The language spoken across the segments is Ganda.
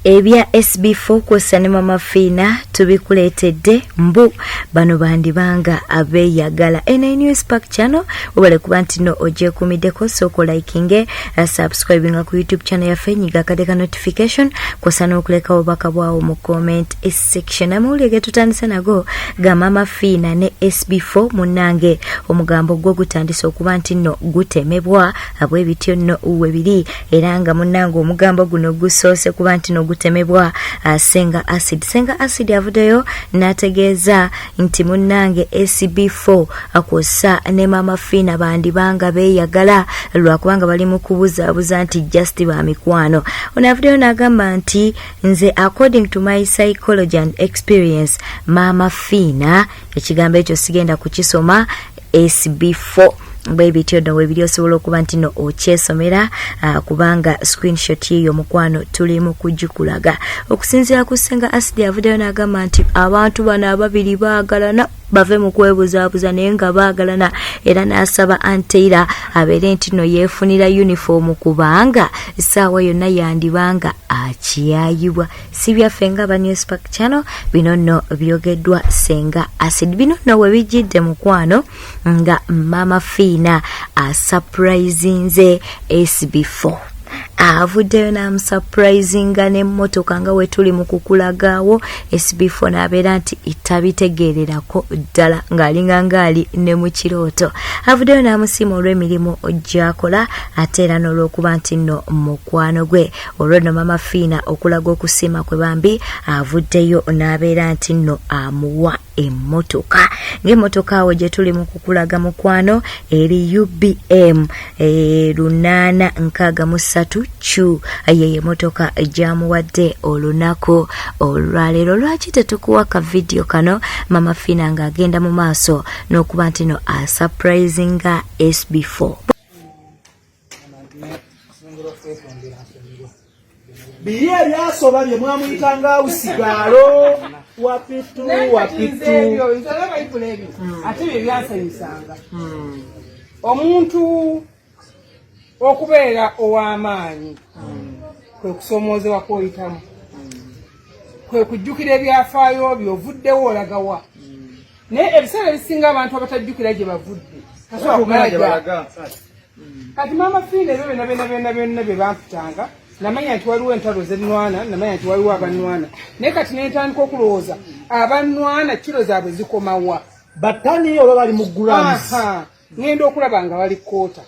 Ebya Sb4 kw'ossa Maama Fiina tubikuleetedde mbu bano bandibanga abeeyagala ene news pack channel obale kuba nti no ogyekumiddeko soko likinge subscribing ku YouTube channel yaffe nyiga akadeka notification kw'ossa n'okuleka obubaka bwawo mu comment section amawulire tutandise nago ga Maama Fiina ne Sb4 munnange omugambo gwo gutandise okuba nti no gutemebwa abwebityo no webiri era nga munnange omugambo guno gusoose kuba nti no gutemebwa senga acid avudeyo nategeeza nti munnange Sb4 akosa ne Maama Fiina bandibanga beeyagala lwakubanga bali mu kubuzaabuza nti just ba mikwano. Ono avudeyo n'agamba nti nze according to my psychology and experience Maama Fiina ekigambo ekyo sigenda kukisoma Sb4 baby tyoda webiri osobola okuba nti no okyesomera kubanga screenshot yeyo mukwano tuli mu kujikulaga okusinzira ku senga acid avudeyo n'agamba nti abantu bano ababiri baagalana bave mu kwebuzaabuza naye nga baagalana era n'asaba anteira abeere nti no yeefunira uniform kubanga essaawa yonna yandibanga akiyayibwa si byaffe nga ba news pack channel bino nno byogeddwa senga acid bino nno we bijjidde mukwano nga Maama Fiina surprisinze Sb4 avuddeyo n'amusurprisinga n'emmotoka nga we tuli mu kukulagaawo Sb4 n'abeera nti itabitegeererako ddala ng'alinga ngaali ne mu kirooto avuddeyo n'amusiima olw'emirimu gy'akola ate era n'olw'okuba nti nno mukwano gwe olwo nno Maama Fiina okulaga okusiima kwe bambi avuddeyo n'abeera nti nno amuwa emmotoka ng'emmotoka awo gye tuli mu kukulaga mukwano eri UBM 863 chu ayeye motoka jamuwadde olunaku olwaleero. Lwaki tetukuwa ka video kano Maama Fiina nga agenda mu maaso n'okuba nti no surprisinga Sb4 biri ebyasoba bye mwamuyitanga usigalo wapitu ate bye byansanyusanga omuntu okubeera ow'amaanyi kwe kusomoozebwa kw'oyitamu kwe kujjukira ebyafaayo by'ovuddewo olagawa naye ebiseera ebisinga abantu abatajjukira gye bavudde kati Maama Fiina ebyo byonna bye bampitanga namanya nti waliwo entalo z'ennwana namanya nti waliwo abannwana naye kati neentandika okulowooza abannwana kiro zaabwe zikomawa batani oba bali mu grams ngenda okulaba nga bali koota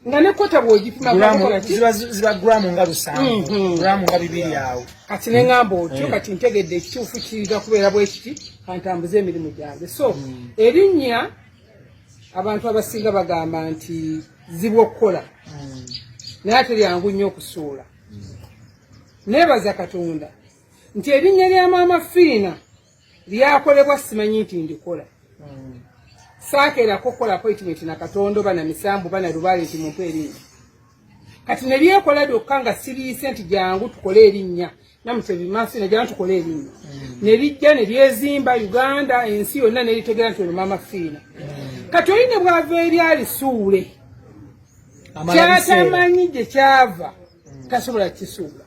nga ne koota bw'ogipima ziba gramu nga 7 gramu nga 2 awo kati ne ngamba otyo kati ntegedde ekituufu kiriga kubeera bwe kiti kantambuze emirimu gyange so erinnya abantu abasinga bagamba nti zibwa okukola naye ate lyangu nnyo okusuula neebaza Katonda nti erinnya lya Maama Fiina lyakolebwa simanyi nti ndikola saakeerako kukola appointment na Katonda bana misambu bana lubaale nti mumpe erinnya kati ne lyekola lyokka nga siriise nti jangu tukole erinnya namutebi Maama Fiina jangu tukole erinnya ne lijja ne lyezimba Uganda ensi yonna ne litegera nti ono Maama Fiina kati oyine bwava eri alisuule kyatamanyi gye kyava tasobola kisuula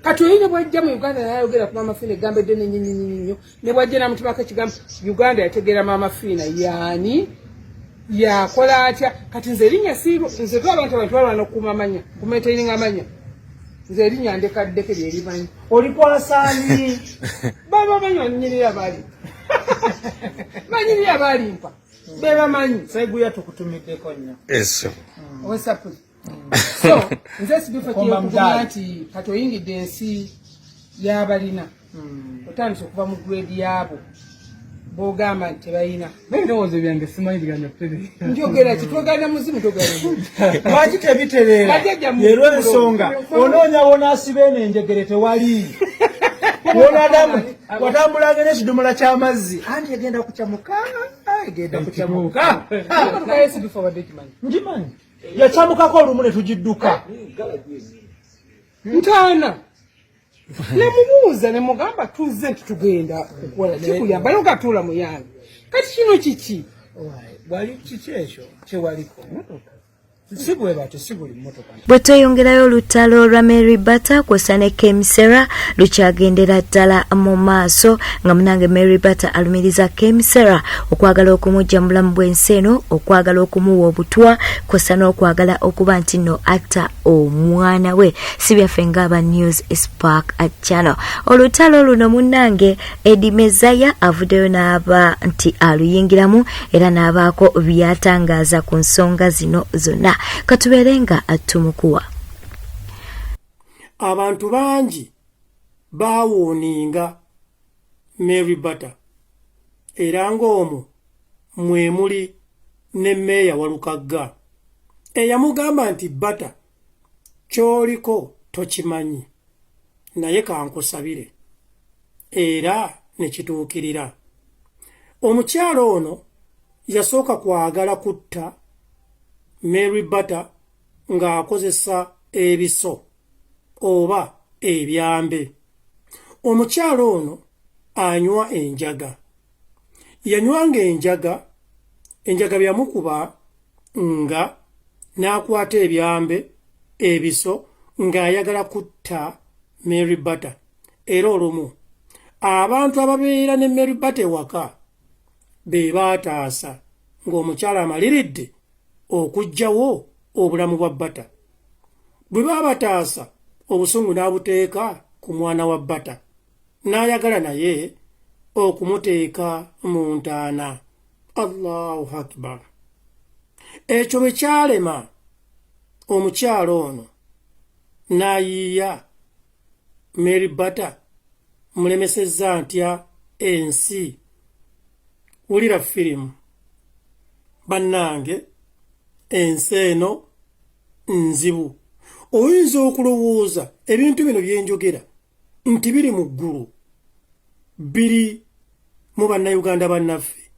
kati oyine bwajja mu Uganda nayogera ku Maama Fiina egambo eddene nnyo ne bwajja namutimako ekigambo Uganda yategeera Maama Fiina yaani yakola atya kati nze erinnya siibo nze abantu balwana okukuuma amanya kumaitaininga amanya nze erinnya ndekaddeke lyerimanyi olikwasaani baba manyi banyirira bali banyirira balimpa bebamanyi saiguya tukutumiddeko nnyo eso wesapu so nze Sb4 kiyokugumya nti kati oyingidde ensi y'abalina otandise okuva mu grade yaabo bogamba nti tebalina n'ebirowoozo byange simanyi biganya kuterera njogera kitwogana muzimu togana lwaki tebitereera yerwo ensonga onoonya wonaasiba eno enjegere tewali wonadamu watambulanga n'ekidomola ky'amazzi anti egenda kucamuka egenda kucamuka Sb4 wadde kimanyi njimanyi yacamukako olumu ne tugidduka ntaana nemubuuza nemugamba tuzze nti tugenda kukola kikuyamba naye ogatuula mu yange kati kino kiki wali kiki ekyo kyewaliko sibwe batyo sibuli mmotoka bwe tweyongerayo olutalo lwa Mary Bata kw'ossa ne Kemi Sera lukyagendera ddala mu maaso nga munange Mary Bata alumiriza Kemi Sera okwagala okumujja mu bulamu bw'ensi eno, okwagala okumuwa obutwa kw'ossa n'okwagala okuba nti no atta omwana we. Si byaffe ng'aba News Spark Channel. Olutalo luno munange Edi Mezaya avuddeyo n'aba nti aluyingiramu era n'abaako byatangaaza ku nsonga zino zonna. Katubeere nga atumukuwa. Abantu bangi baawuuninga Mary Bata era ng'omwo mwe muli ne Meeya Walukagga eyamugamba nti Bata ky'oliko tokimanyi naye kankusabire era ne kituukirira. Omukyalo ono yasooka kwagala kutta Mary Bata ng'akozesa ebiso oba ebyambe. Omukyalo ono anywa enjaga. Yanywanga enjaga byamukuba nga n'akwata ebyambe ebiso ng'ayagala kutta Mary Bata. Era olumu abantu ababeera ne Mary Bata ewaka be baataasa ng'omukyala amaliridde okugjawo obulamu bwa Bata. Bwe baabataasa obusungu n'abuteeka ku mwana wa Bata n'ayagala naye okumuteeka mu ntaana. Allahu Akbar. Ekyo bwe kyalema omukyalo ono n'ayiiya Mary Bata mulemesezza ntya ensi. Wulira firimu bannange, ensi eno nzibu. Oyinza okulowooza ebintu bino byenjogera nti biri mu ggulu, biri mu bannayuganda bannaffe,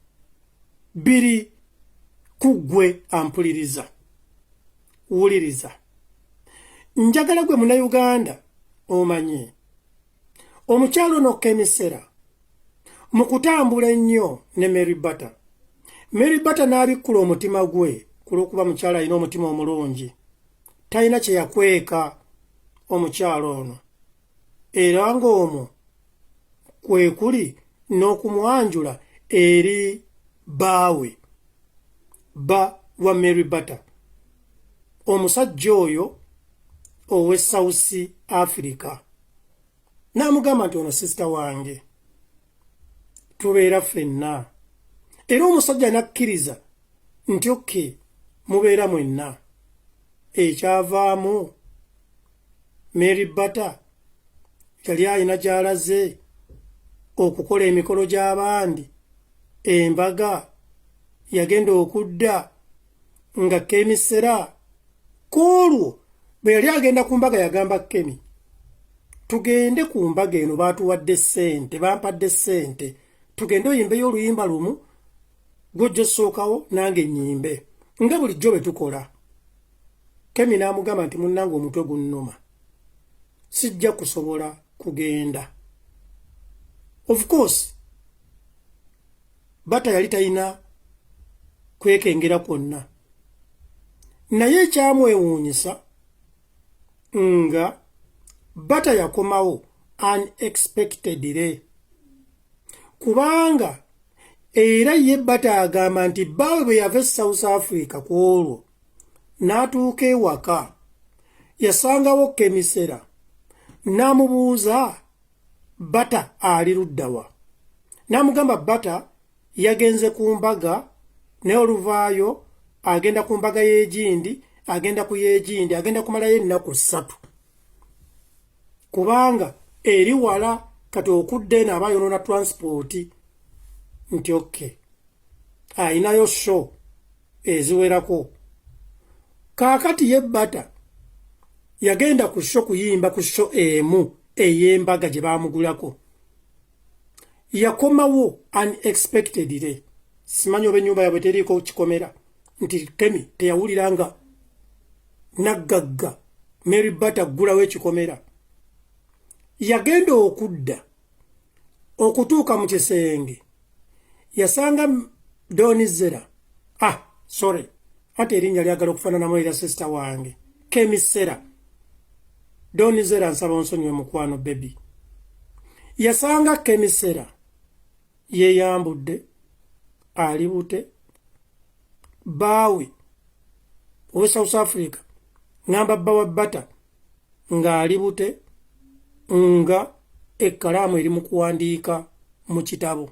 biri ku ggwe ampuliriza. Wuliriza, njagala gwe munnayuganda omanye omukyalo ono Kemi Sera mu kutambula ennyo ne Mary Bata. Mary Bata n'abikkula omutima gwe kulw'okuba mukyala alina omutima omulungi, talina kye yakweka omukyalo ono, era ng'omwo kwe kuli n'okumwanjula eri baawe ba wa Mary Bata, omusajja oyo ow'e South Africa. N'amugamba nti ono sisita wange, tubeera ffenna. Era omusajja n'akkiriza nti okke mubeera mwenna. Ekyavaamu Mary Bata yali alina gy'alaze okukola emikolo gy'abandi, embaga yagenda okudda nga Kemi Sera kwolwo bwe yali agenda ku mbaga yagamba Kemi, tugende ku mbaga eno, baatuwadde ssente, bampadde ssente, tugende oyimbeyo oluyimba lumu, gojjo sookawo nange nnyimbe nga bulijjo bwe tukola. Kemi n'amugamba nti munnange omutwe gunnuma, sijja kusobola kugenda. Of course Bata yali talina kwekengera kwonna, naye ekyamwewuunyisa nga Bata yakomawo unexpectedly, kubanga era ye Bata agamba nti baawe bwe yava e South Africa ku olwo n'atuuka ewaka yasangawo Kemi Sera, n'amubuuza Bata ali luddawa. N'amugamba Bata yagenze ku mbaga naye oluvaayo agenda ku mbaga y'egindi, agenda ku y'egindi, agenda kumalayo ennaku 3 kubanga eri wala kati okudda eno aba yonoona transport. Nti okke ayinayo show eziwerako. Kaakati ye Bata yagenda ku show kuyimba ku show emu ey'embaga gye baamugulako. Yakomawo unexpectedly. Simanyi oba ennyumba yabwe teriiko kikomera nti Kemi teyawuliranga naggagga Mary Bata ggulawo ekikomera. Yagenda okudda okutuuka mu kisenge yasanga Donizera ate erinnya lyagala okufaananamu era sister wange Kemi Sera Donizera nsaba onsonyiwe mukwano baby yasanga Kemi Sera yeyambudde alibute baawe owe South Africa ngamba bawa Bata nga alibute nga ekkalaamu eri mu kuwandiika mu kitabo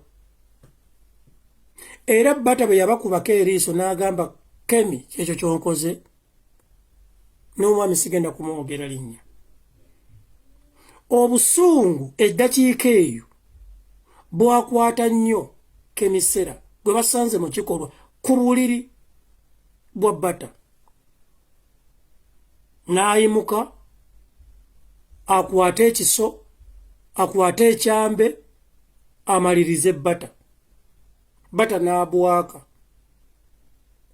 era Bata bwe yabakubako eriiso n'agamba Kemi kyekyo kyonkoze n'omwami sigenda kumwogera linnya obusungu eddakiika eyo bwakwata nnyo Kemi Sera gwe basanze mu kikolwa ku buliri bwa Bata n'ayimuka akwate ekiso akwate ekyambe amalirize Bata n'abwaka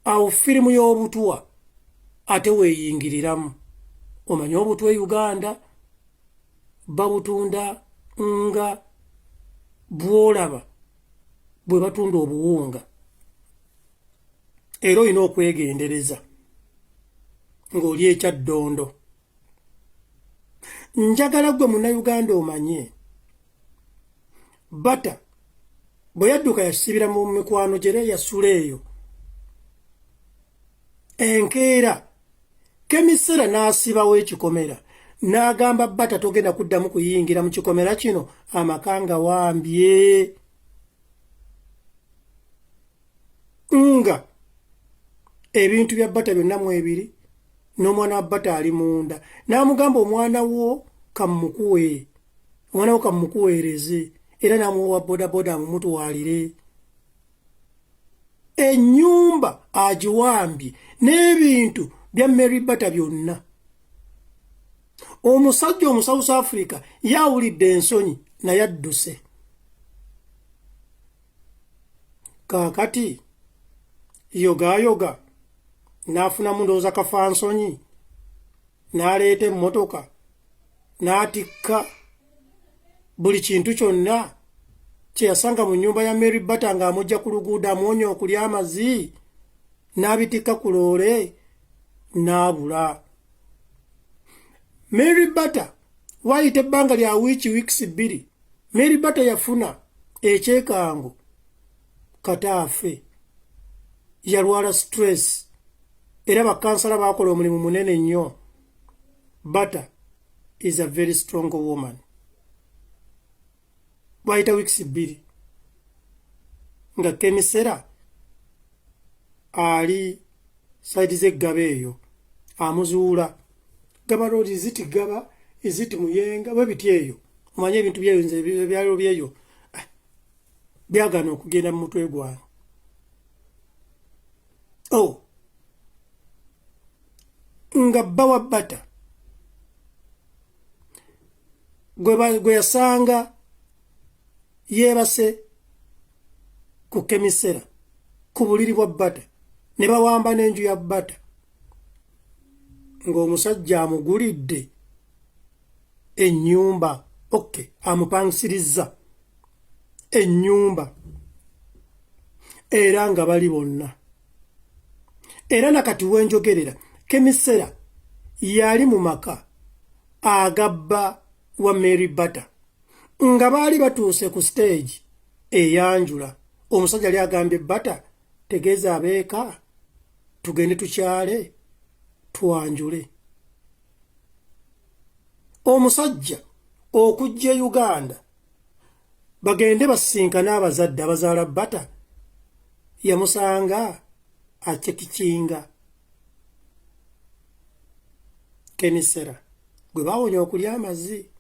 awo firimu y'obutwa ate weeyingiriramu omanyi obutwa e Uganda babutunda nga bwolaba bwe batunda obuwunga era olina okwegendereza ng'oli ekyaddondo njagala gwe munnayuganda omanye Bata bwe yadduka yasibira mu mikwano gyere yasula eyo enkeera Kemi Sera n'asibawo ekikomera n'agamba Bata togenda kuddamu kuyingira mu kikomera kino amakanga wambye nga ebintu bya Bata byonna mu ebiri n'omwana wa Bata ali munda n'amugamba omwana wo kamukuweereze era n'amuwa bodaboda amumutwalire ennyumba agiwambye n'ebintu bya Mary Bata byonna omusajja omu South Africa yawulidde ensonyi naye adduse kaakati yogayoga n'afunamu ndowooza kafansonyi n'aleeta emmotoka n'atikka buli kintu kyonna kye yasanga mu nnyumba ya Mary Bata ng'amujja ku luguudo amuwonya okulya amazzi n'abitikka ku loole n'abula Mary Bata waayita ebbanga lya wiiki bbiri Mary Bata yafuna ekyekango kataafe yalwala stress era bakansala baakola omulimu munene nnyo Bata is a very strong woman waayita wiiki bbiri nga Kemi Sera ali saidi z'eggaba eyo amuzuula gaba road iziti gaba iziti muyenga bwe biti eyo omanye ebintu byeyo nze ebyalo byeyo byagana okugenda mu mutwe gwange nga bawa Bata gwe yasanga yeebase ku Kemi Sera ku buliri bwa Bata ne bawamba n'enju ya Bata ng'omusajja amugulidde ennyumba amupangisiriza ennyumba era nga bali bonna era nakati wenjogerera Kemi Sera yali mu maka agabba wa Mary Bata nga baali batuuse ku stage eyanjula omusajja yali agambye Bata tegeeza abeeka tugende tukyale twanjule omusajja okujja e Uganda bagende basinkana abazadde abazaala Bata yamusanga acekikinga Kemi Sera gwe bawonya okulya amazzi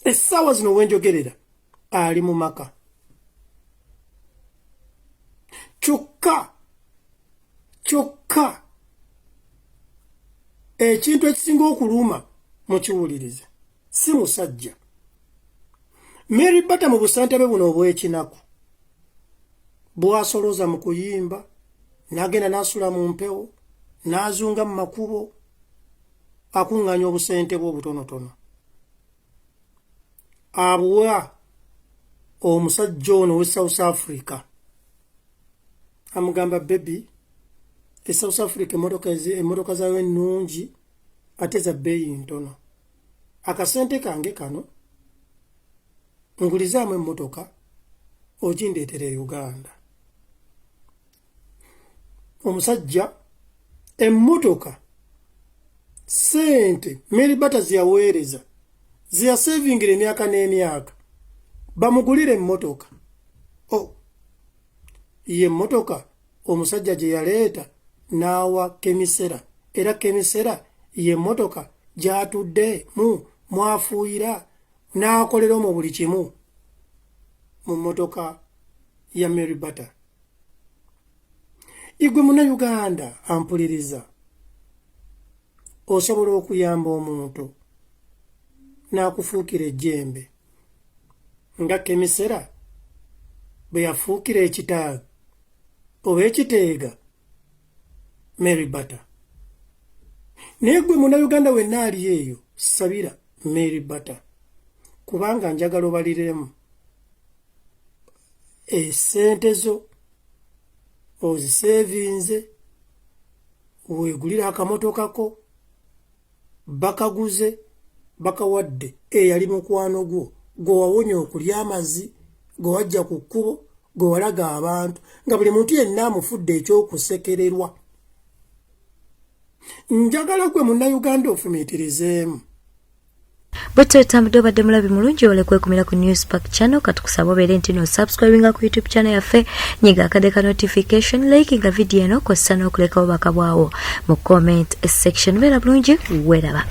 essaawa zino wenjogerera ali mu maka kyokka ekintu ekisinga okuluma mukiwulirize si musajja Mary Bata mu busantebe buno obw'ekinaku bw'asoloza mu kuyimba n'agenda n'asula mu mpewo n'azunga mu makubo akuŋŋaanya obusente bwe obutonotono abuwa omusajja ono we South Africa amugamba baby South Africa emotoka zawe ennungi ate za bbeeyi ntono. Akasente kange kano ngulizaamu emmotoka ogindeetere Uganda. Omusajja emmotoka sente Mary Bata ziyaweereza ziyasevingira emyaka n'emyaka bamugulire emmotoka. Ye emmotoka omusajja gye yaleeta n'awa Kemi Sera, era Kemi Sera ye emmotoka gy'atudde mwafuuyira n'akolera mu buli kimu mu mmotoka ya Mary Bata. Igwe Munnayuganda ampuliriza, osobola okuyamba omuntu n'akufuukira ejjembe nga Kemi Sera bwe yafuukira ekitaaga oba ekiteega Mary Bata. Naye gwe Munnayuganda wenna ali eyo sabira Mary Bata, kubanga njagala obaliremu esente zo ozisevinze, weegulira akamotoka ko, bakaguze bakawadde eyali mukwano gwo gwewawonya okulya amazzi, gwe wajja ku kkubo, gwe walaga abantu, nga buli muntu yenna amufudde ekyokusekererwa. Njagala gwe Munnayuganda ofumiitirizeemu. Bwetyo tambudde obadde mulabi mulungi ole kwekumira ku News Pack channel. Katukusaba obeere nti no subscribinga ku YouTube channel yaffe, nyiga akade ka notification, likinga video eno, kosa n'okulekawo bakabwawo mu comment section. Beera bulungi, weeraba.